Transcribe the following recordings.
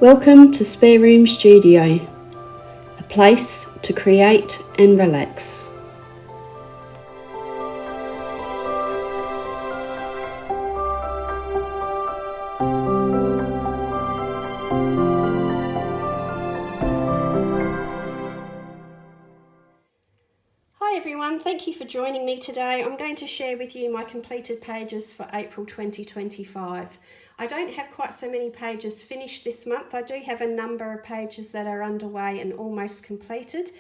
Welcome to Spare Room Studio, a place to create and relax. Hi everyone, thank you for joining me today. I'm going to share with you my completed pages for April 2025. I don't have quite so many pages finished this month. I do have a number of pages that are underway and almost completed,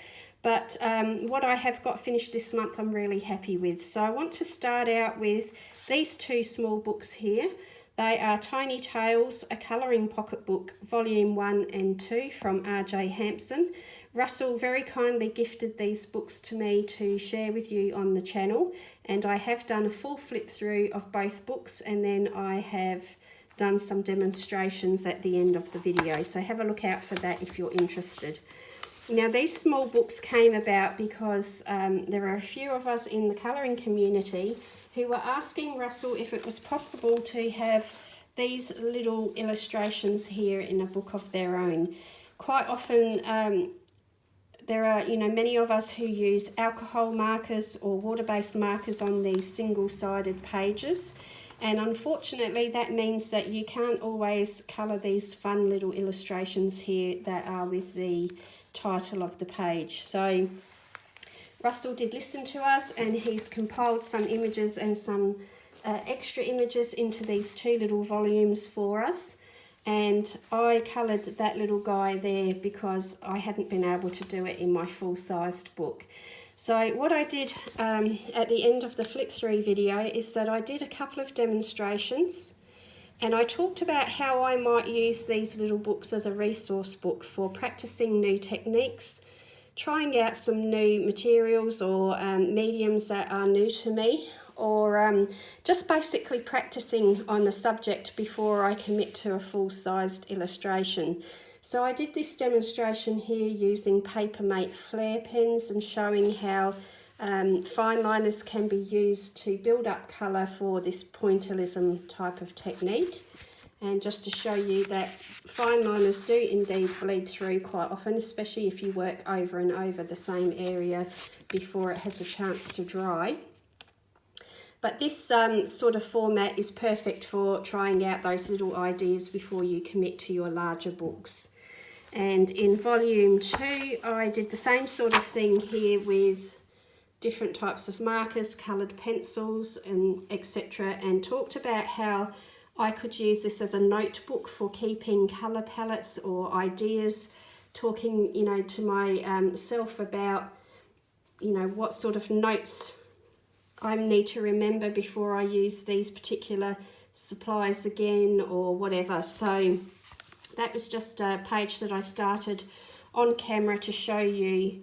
but what I have got finished this month I'm really happy with. So I want to start out with these two small books here. They are Tiny Tales, a colouring pocket book, volume 1 and 2 from RJHampson. Russell very kindly gifted these books to me to share with you on the channel, and I have done a full flip through of both books, and then I have done some demonstrations at the end of the video, so have a look out for that if you're interested. Now these small books came about because there are a few of us in the colouring community who were asking Russell if it was possible to have these little illustrations here in a book of their own. Quite often there are, many of us who use alcohol markers or water-based markers on these single-sided pages, and unfortunately that means that you can't always colour these fun little illustrations here that are with the title of the page. So Russell did listen to us, and he's compiled some images and some extra images into these two little volumes for us. And I coloured that little guy there because I hadn't been able to do it in my full-sized book. So what I did at the end of the flip through video is that I did a couple of demonstrations, and I talked about how I might use these little books as a resource book for practicing new techniques, trying out some new materials or mediums that are new to me, or just basically practicing on a subject before I commit to a full-sized illustration. So I did this demonstration here using Papermate Flare pens and showing how fine liners can be used to build up colour for this pointillism type of technique. And just to show you that fine liners do indeed bleed through quite often, especially if you work over and over the same area before it has a chance to dry. But this sort of format is perfect for trying out those little ideas before you commit to your larger books. And in volume 2, I did the same sort of thing here with different types of markers, coloured pencils, and etc., and talked about how I could use this as a notebook for keeping colour palettes or ideas, talking, to myself about, what sort of notes I need to remember before I use these particular supplies again or whatever. So that was just a page that I started on camera to show you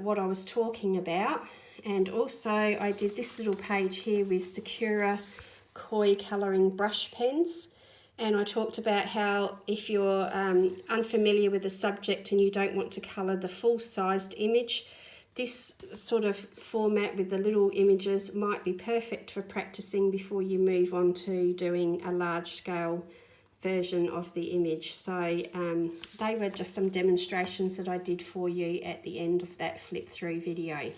what I was talking about. And also I did this little page here with Sakura Koi colouring brush pens, and I talked about how if you're unfamiliar with the subject and you don't want to colour the full-sized image, this sort of format with the little images might be perfect for practicing before you move on to doing a large-scale version of the image. So they were just some demonstrations that I did for you at the end of that flip through video.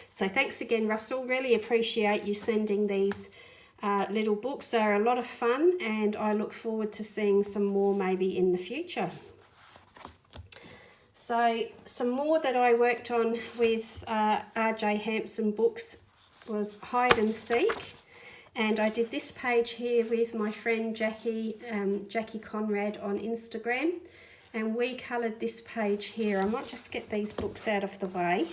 So thanks again, Russell. Really appreciate you sending these little books. They're a lot of fun, and I look forward to seeing some more maybe in the future. So some more that I worked on with RJHampson Books was Hide and Seek, and I did this page here with my friend Jackie Conrad on Instagram, and we coloured this page here. I might just get these books out of the way.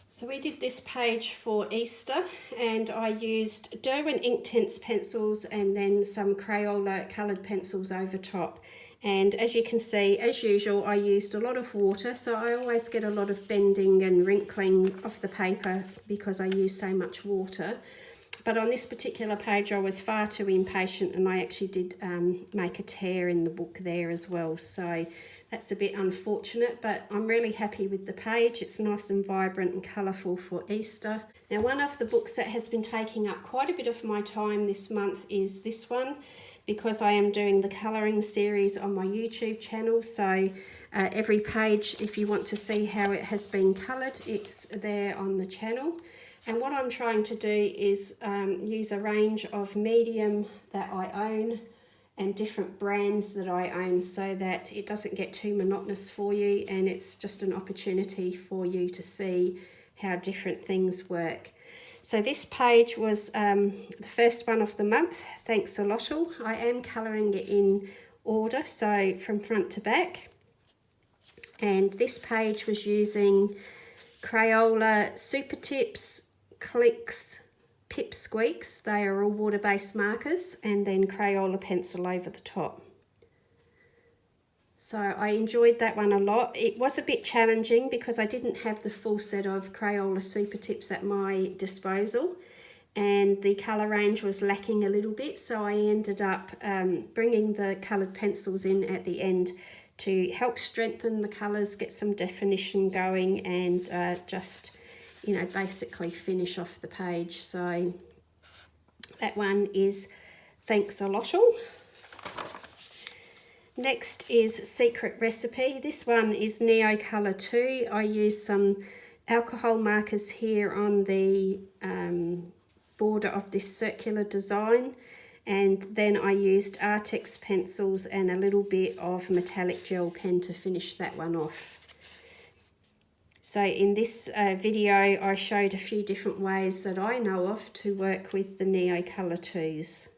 So we did this page for Easter, and I used Derwent Inktense pencils and then some Crayola coloured pencils over top. And as you can see, as usual, I used a lot of water, so I always get a lot of bending and wrinkling of the paper because I use so much water. But on this particular page I was far too impatient, and I actually did make a tear in the book there as well. So that's a bit unfortunate, but I'm really happy with the page. It's nice and vibrant and colourful for Easter. Now, one of the books that has been taking up quite a bit of my time this month is this one. because I am doing the colouring series on my YouTube channel. So every page, if you want to see how it has been coloured, it's there on the channel. And what I'm trying to do is use a range of medium that I own and different brands that I own, so that it doesn't get too monotonous for you, and it's just an opportunity for you to see how different things work. So this page was the first one of the month, Thanks a lot. I am colouring it in order, so from front to back. And this page was using Crayola Super Tips, Clicks, Pip Squeaks. They are all water-based markers, and then Crayola pencil over the top. So I enjoyed that one a lot. It was a bit challenging because I didn't have the full set of Crayola Super Tips at my disposal, and the colour range was lacking a little bit, so I ended up bringing the coloured pencils in at the end to help strengthen the colours, get some definition going, and just, you know, basically finish off the page. So that one is Thanks a lot. Next is Secret Recipe. This one is Neo Colour 2. I used some alcohol markers here on the border of this circular design, and then I used Artex pencils and a little bit of metallic gel pen to finish that one off. So in this video I showed a few different ways that I know of to work with the Neo Colour 2s.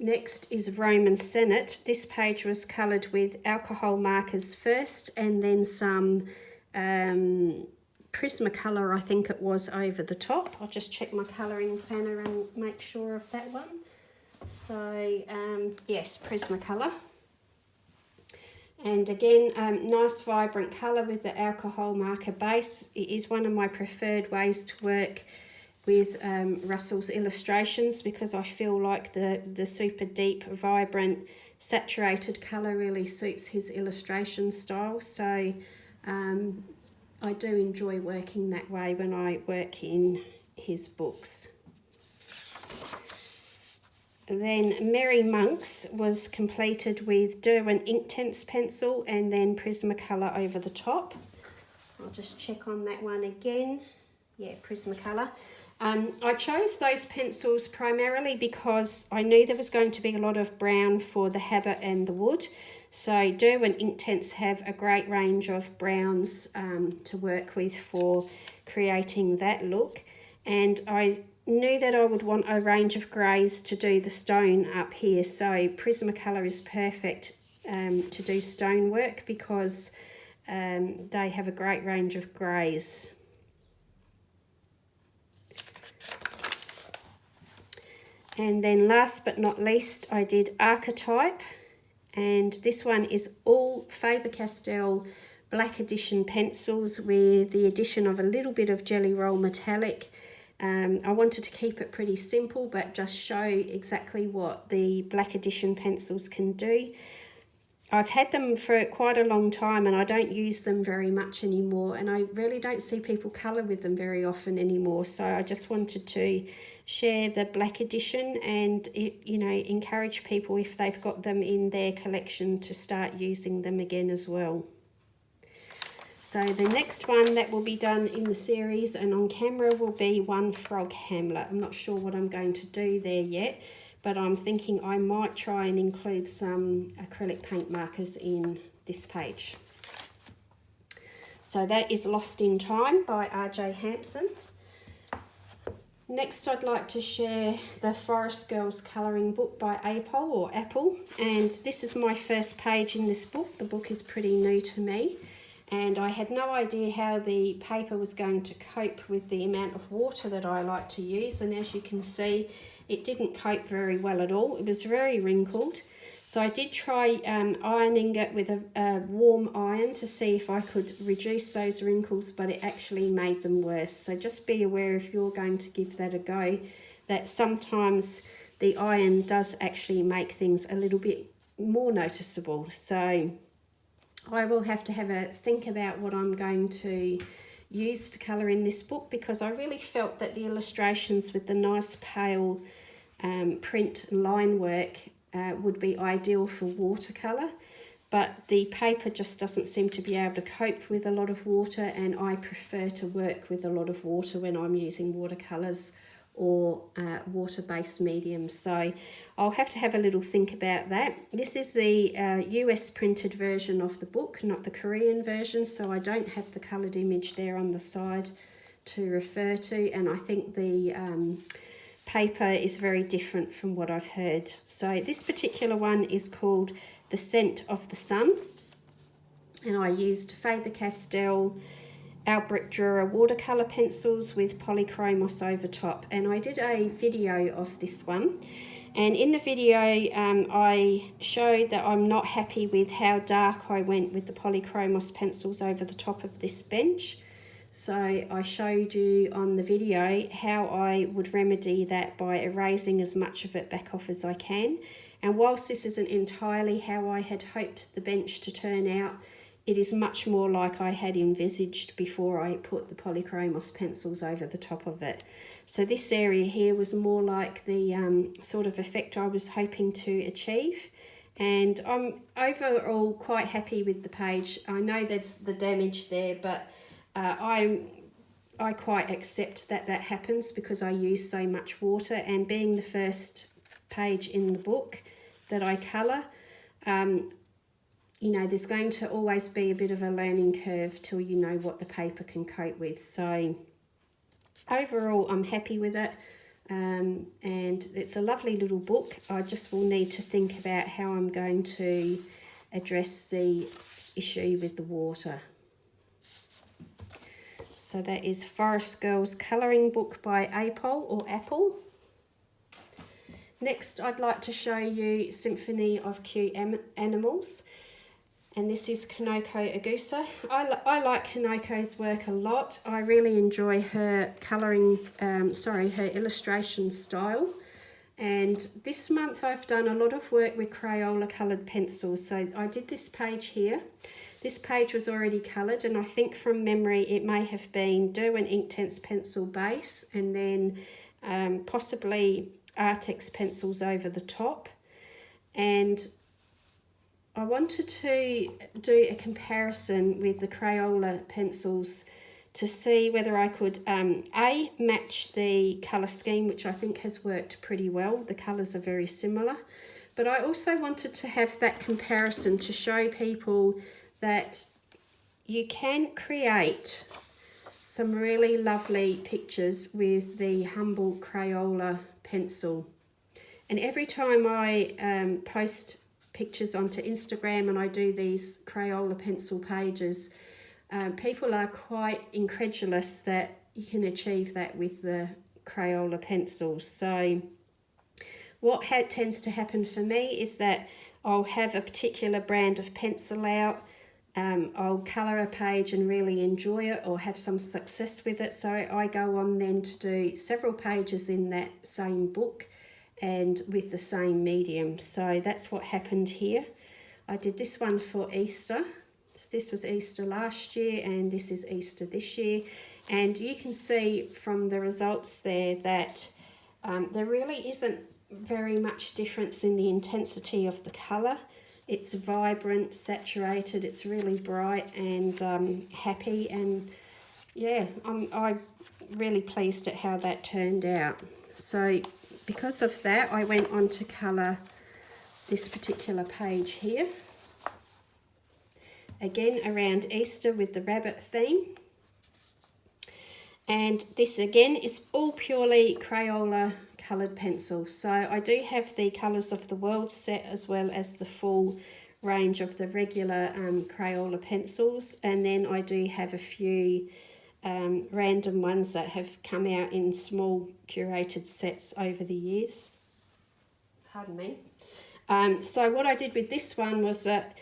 Next is Roman Senate. This page was coloured with alcohol markers first, and then some Prismacolor, I think it was, over the top. I'll just check my colouring planner and make sure of that one. So yes, Prismacolor. And again, nice vibrant colour with the alcohol marker base. It is one of my preferred ways to work with Russell's illustrations, because I feel like the super deep, vibrant, saturated colour really suits his illustration style. So I do enjoy working that way when I work in his books. And then Merry Monks was completed with Derwent Inktense pencil and then Prismacolor over the top. I'll just check on that one again. Yeah, Prismacolor. I chose those pencils primarily because I knew there was going to be a lot of brown for the habit and the wood. So Derwent Inktense have a great range of browns to work with for creating that look. And I knew that I would want a range of greys to do the stone up here. So Prismacolor is perfect to do stone work because they have a great range of greys. And then last but not least, I did Archetype, and this one is all Faber-Castell Black Edition pencils with the addition of a little bit of Jelly Roll Metallic. I wanted to keep it pretty simple, but just show exactly what the Black Edition pencils can do. I've had them for quite a long time and I don't use them very much anymore, and I really don't see people colour with them very often anymore. So I just wanted to share the Black Edition and, you know, encourage people, if they've got them in their collection, to start using them again as well. So the next one that will be done in the series and on camera will be One Frog Hamlet. I'm not sure what I'm going to do there yet, but I'm thinking I might try and include some acrylic paint markers in this page. So that is Lost in Time by RJHampson. Next, I'd like to share the Forest Girls colouring book by Apol, and this is my first page in this book. The book is pretty new to me, and I had no idea how the paper was going to cope with the amount of water that I like to use, and as you can see, it didn't cope very well at all. It was very wrinkled. So I did try ironing it with a warm iron to see if I could reduce those wrinkles, but it actually made them worse. So just be aware, if you're going to give that a go, that sometimes the iron does actually make things a little bit more noticeable. So I will have to have a think about what I'm going to used to colour in this book, because I really felt that the illustrations with the nice pale print and line work would be ideal for watercolour, but the paper just doesn't seem to be able to cope with a lot of water, and I prefer to work with a lot of water when I'm using watercolours or water-based mediums. So I'll have to have a little think about that. This is the US printed version of the book, not the Korean version, so I don't have the coloured image there on the side to refer to, and I think the paper is very different from what I've heard. So this particular one is called The Scent of the Sun, and I used Faber-Castell Albrecht Dürer watercolour pencils with polychromos over top, and I did a video of this one, and in the video I showed that I'm not happy with how dark I went with the polychromos pencils over the top of this bench. So I showed you on the video how I would remedy that by erasing as much of it back off as I can. And whilst this isn't entirely how I had hoped the bench to turn out, it is much more like I had envisaged before I put the polychromos pencils over the top of it. So this area here was more like the sort of effect I was hoping to achieve. And I'm overall quite happy with the page. I know there's the damage there, but I quite accept that that happens because I use so much water, and being the first page in the book that I colour, you know, there's going to always be a bit of a learning curve till you know what the paper can cope with. So overall I'm happy with it, and it's a lovely little book. I just will need to think about how I'm going to address the issue with the water. So that is Forest Girls Colouring Book by Apol or Apple. Next I'd like to show you Symphony of Cute Animals, and this is Kanoko Agusa. I like Kanoko's work a lot. I really enjoy her colouring, her illustration style. And this month I've done a lot of work with Crayola coloured pencils. So I did this page here. This page was already coloured, and I think from memory it may have been Derwent Inktense pencil base and then possibly Artex pencils over the top. And I wanted to do a comparison with the Crayola pencils to see whether I could A, match the colour scheme, which I think has worked pretty well. The colours are very similar. But I also wanted to have that comparison to show people that you can create some really lovely pictures with the humble Crayola pencil. And every time I post pictures onto Instagram and I do these Crayola pencil pages, people are quite incredulous that you can achieve that with the Crayola pencils. So what tends to happen for me is that I'll have a particular brand of pencil out, I'll colour a page and really enjoy it or have some success with it, so I go on then to do several pages in that same book and with the same medium. So that's what happened here. I did this one for Easter. So this was Easter last year and this is Easter this year, and you can see from the results there that there really isn't very much difference in the intensity of the colour. It's vibrant, saturated, it's really bright and happy, and yeah, I'm really pleased at how that turned out. So because of that, I went on to colour this particular page here. Again, around Easter with the rabbit theme. And this again is all purely Crayola coloured pencils. So I do have the Colours of the World set as well as the full range of the regular Crayola pencils. And then I do have a few random ones that have come out in small curated sets over the years. Pardon me. So what I did with this one was that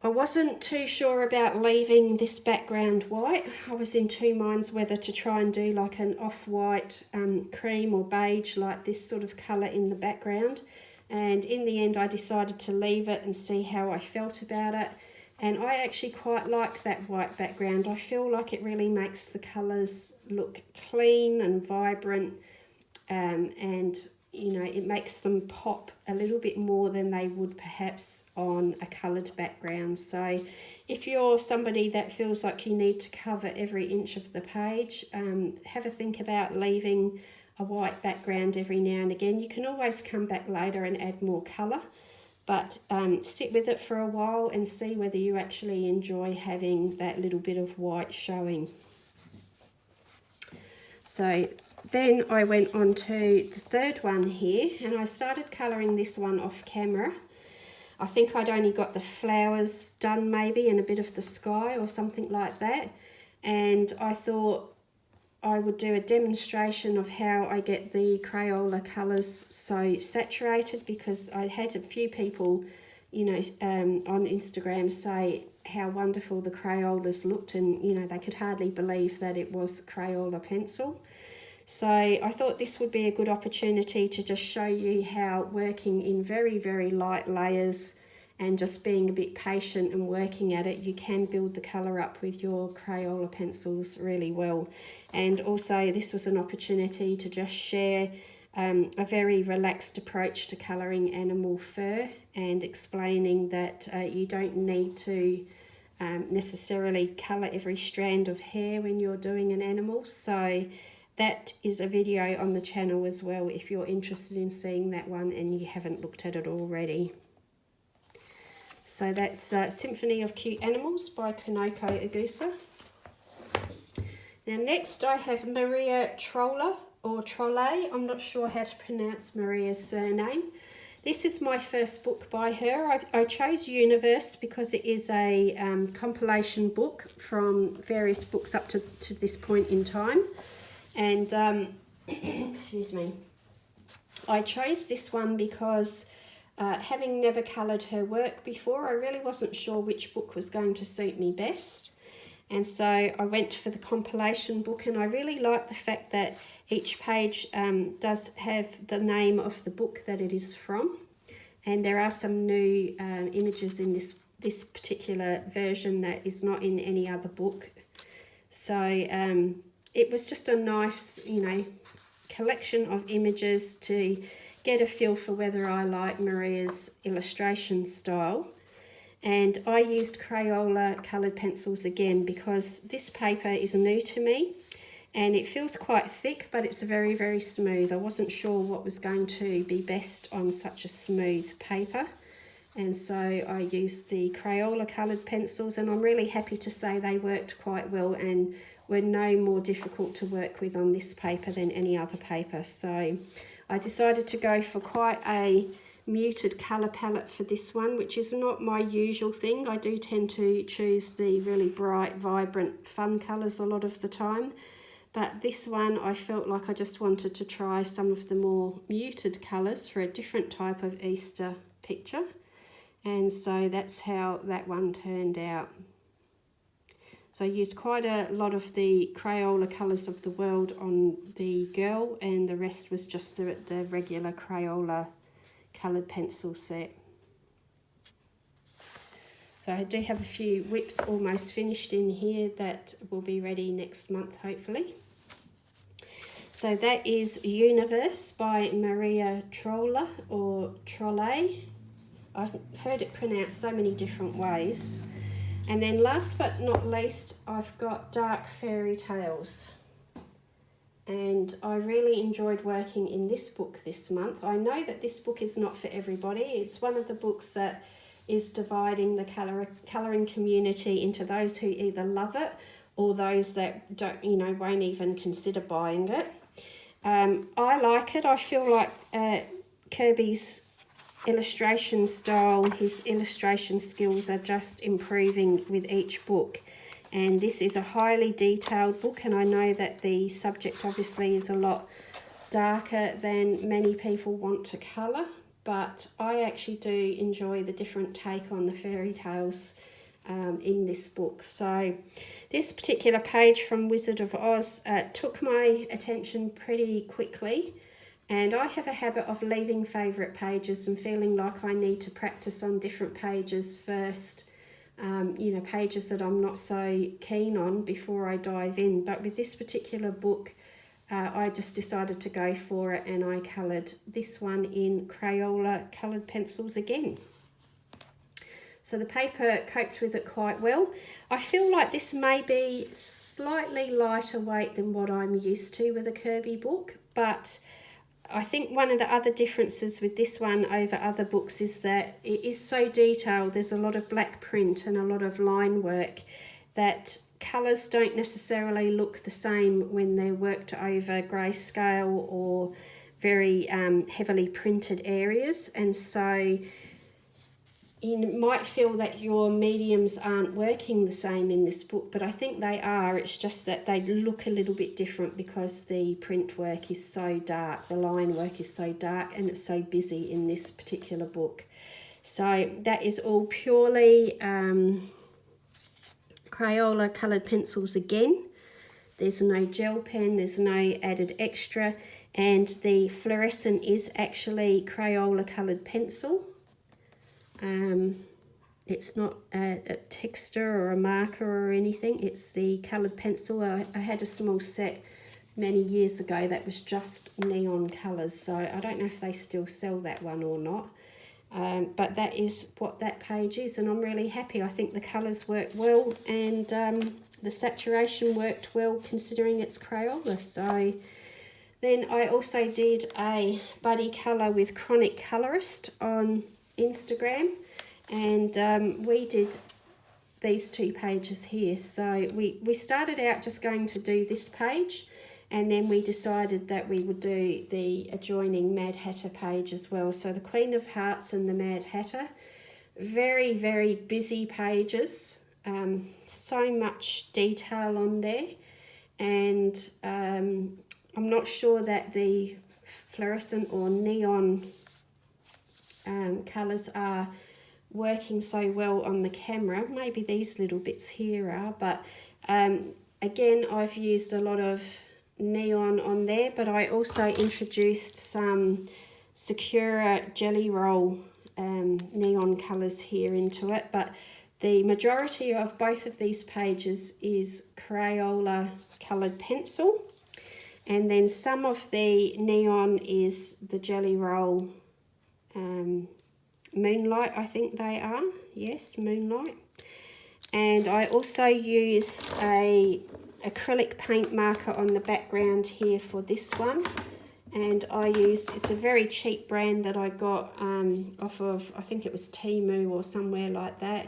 I wasn't too sure about leaving this background white. I was in two minds whether to try and do like an off-white cream or beige, like this sort of colour in the background. And in the end, I decided to leave it and see how I felt about it. And I actually quite like that white background. I feel like it really makes the colours look clean and vibrant, and you know, it makes them pop a little bit more than they would perhaps on a coloured background. So if you're somebody that feels like you need to cover every inch of the page, have a think about leaving a white background every now and again. You can always come back later and add more colour, but sit with it for a while and see whether you actually enjoy having that little bit of white showing. So then I went on to the third one here, and I started colouring this one off camera. I think I'd only got the flowers done maybe and a bit of the sky or something like that, and I thought I would do a demonstration of how I get the Crayola colours so saturated, because I had a few people, you know, on Instagram say how wonderful the Crayolas looked, and you know, they could hardly believe that it was Crayola pencil. So I thought this would be a good opportunity to just show you how working in very, very light layers and just being a bit patient and working at it, you can build the colour up with your Crayola pencils really well. And also this was an opportunity to just share a very relaxed approach to colouring animal fur, and explaining that you don't need to necessarily colour every strand of hair when you're doing an animal. So that is a video on the channel as well if you're interested in seeing that one and you haven't looked at it already. So that's Symphony of Cute Animals by Konoko Agusa. Now next I have Maria Trolla, or Trolle. I'm not sure how to pronounce Maria's surname. This is my first book by her. I chose Universe because it is a compilation book from various books up to this point in time. And excuse me, I chose this one because having never coloured her work before, I really wasn't sure which book was going to suit me best. And so I went for the compilation book, and I really like the fact that each page does have the name of the book that it is from. And there are some new images in this particular version that is not in any other book. So it was just a nice, you know, collection of images to get a feel for whether I like Maria's illustration style. And I used Crayola coloured pencils again because this paper is new to me and it feels quite thick, but it's very, very smooth. I wasn't sure what was going to be best on such a smooth paper. And so I used the Crayola coloured pencils, and I'm really happy to say they worked quite well and were no more difficult to work with on this paper than any other paper. So I decided to go for quite a muted colour palette for this one, which is not my usual thing. I do tend to choose the really bright, vibrant, fun colours a lot of the time. But this one, I felt like I just wanted to try some of the more muted colours for a different type of Easter picture. And so that's how that one turned out. So I used quite a lot of the Crayola colours of the world on the girl, and the rest was just the regular Crayola coloured pencil set. So I do have a few whips almost finished in here that will be ready next month, hopefully. So that is Universe by Maria Trolla, or Trolle. I've heard it pronounced so many different ways. And then last but not least, I've got Dark Fairy Tales. And I really enjoyed working in this book this month. I know that this book is not for everybody. It's one of the books that is dividing the colouring community into those who either love it or those that don't, you know, won't even consider buying it. I like it. I feel like Kirby's illustration style, his illustration skills are just improving with each book. And this is a highly detailed book, and I know that the subject obviously is a lot darker than many people want to colour, but I actually do enjoy the different take on the fairy tales in this book. So this particular page from Wizard of Oz took my attention pretty quickly, and I have a habit of leaving favourite pages and feeling like I need to practice on different pages first you know, pages that I'm not so keen on before I dive in. But with this particular book, I just decided to go for it, and I coloured this one in Crayola coloured pencils again. So the paper coped with it quite well. I feel like this may be slightly lighter weight than what I'm used to with a Kirby book, but I think one of the other differences with this one over other books is that it is so detailed. There's a lot of black print and a lot of line work that colours don't necessarily look the same when they're worked over grayscale or very heavily printed areas, and so you might feel that your mediums aren't working the same in this book, but I think they are. It's just that they look a little bit different because the print work is so dark, the line work is so dark, and it's so busy in this particular book. So that is all purely Crayola coloured pencils again. There's no gel pen, there's no added extra, and the fluorescent is actually Crayola coloured pencil. It's not a texture or a marker or anything, it's the coloured pencil. I had a small set many years ago that was just neon colours, so I don't know if they still sell that one or not. But that is what that page is, and I'm really happy. I think the colours worked well, and the saturation worked well considering it's Crayola. So then I also did a buddy colour with Chronic Colorist on Instagram, and we did these two pages here. So we started out just going to do this page, and then we decided that we would do the adjoining Mad Hatter page as well. So the Queen of Hearts and the Mad Hatter, very, very busy pages, so much detail on there, and I'm not sure that the fluorescent or neon colours are working so well on the camera. Maybe these little bits here are, but again, I've used a lot of neon on there, but I also introduced some Sakura Jelly Roll neon colours here into it, but the majority of both of these pages is Crayola coloured pencil, and then some of the neon is the Jelly Roll Moonlight, I think they are. Yes, Moonlight. And I also used a acrylic paint marker on the background here for this one, and I used, it's a very cheap brand that I got off of, I think it was Temu or somewhere like that.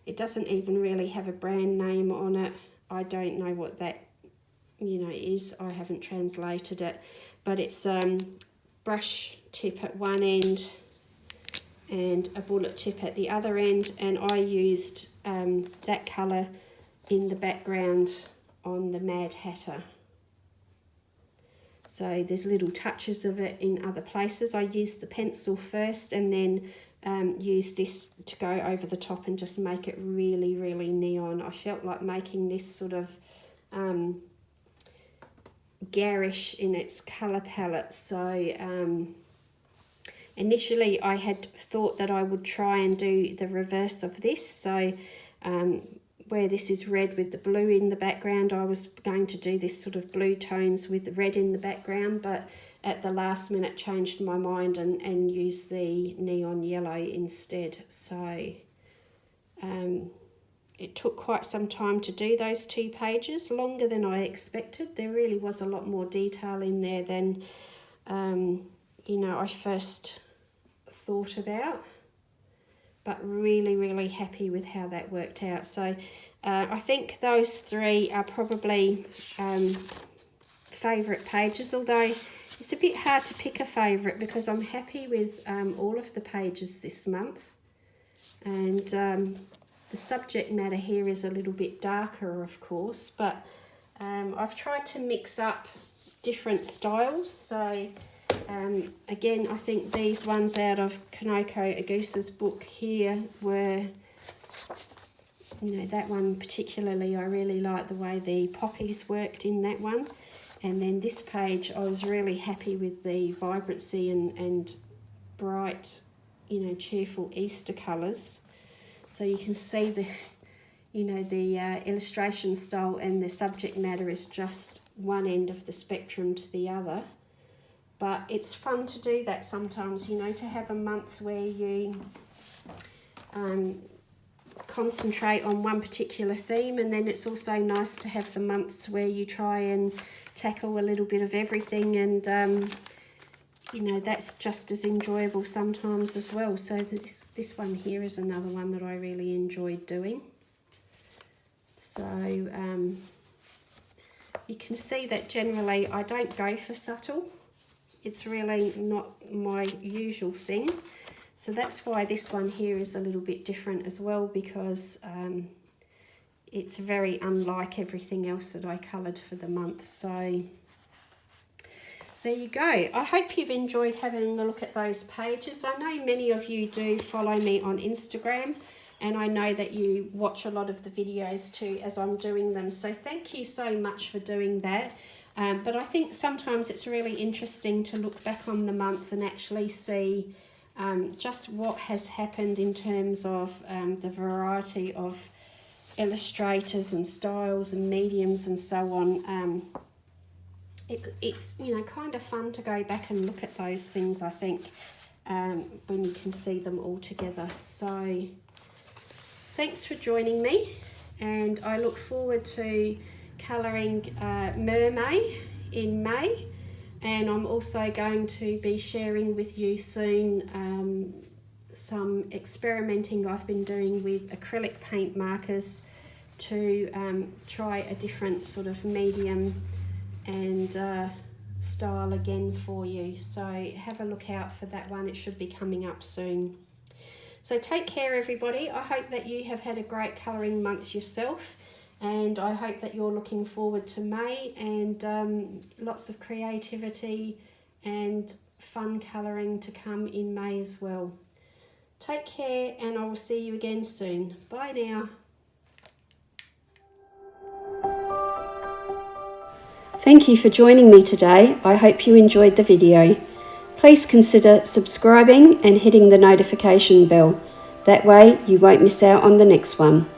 It doesn't even really have a brand name on it. I don't know what that, you know, is. I haven't translated it, but it's brush tip at one end and a bullet tip at the other end, and I used that colour in the background on the Mad Hatter. So there's little touches of it in other places. I used the pencil first and then used this to go over the top and just make it really, really neon. I felt like making this sort of garish in its colour palette. So initially I had thought that I would try and do the reverse of this. So where this is red with the blue in the background, I was going to do this sort of blue tones with the red in the background, but at the last minute changed my mind and used the neon yellow instead. So it took quite some time to do those two pages, longer than I expected. There really was a lot more detail in there than you know, I first thought about, but really, really happy with how that worked out. So I think those three are probably favourite pages, although it's a bit hard to pick a favourite because I'm happy with all of the pages this month. And the subject matter here is a little bit darker, of course, but I've tried to mix up different styles. So again, I think these ones out of Kanoko Agusa's book here were, you know, that one particularly, I really like the way the poppies worked in that one. And then this page, I was really happy with the vibrancy and bright, you know, cheerful Easter colours. So you can see the, you know, the illustration style and the subject matter is just one end of the spectrum to the other. But it's fun to do that sometimes, you know, to have a month where you concentrate on one particular theme, and then it's also nice to have the months where you try and tackle a little bit of everything, and you know, that's just as enjoyable sometimes as well. So this one here is another one that I really enjoyed doing. So you can see that generally I don't go for subtle. It's really not my usual thing. So that's why this one here is a little bit different as well, because it's very unlike everything else that I coloured for the month. So there you go. I hope you've enjoyed having a look at those pages. I know many of you do follow me on Instagram, and I know that you watch a lot of the videos too as I'm doing them. So thank you so much for doing that. But I think sometimes it's really interesting to look back on the month and actually see just what has happened in terms of the variety of illustrators and styles and mediums and so on. It's you know, kind of fun to go back and look at those things, I think, when you can see them all together. So thanks for joining me, and I look forward to colouring Mermaid in May. And I'm also going to be sharing with you soon some experimenting I've been doing with acrylic paint markers to try a different sort of medium and style again for you. So have a look out for that one. It should be coming up soon. So take care, everybody. I hope that you have had a great colouring month yourself. And I hope that you're looking forward to May, and lots of creativity and fun colouring to come in May as well. Take care, and I will see you again soon. Bye now. Thank you for joining me today. I hope you enjoyed the video. Please consider subscribing and hitting the notification bell. That way you won't miss out on the next one.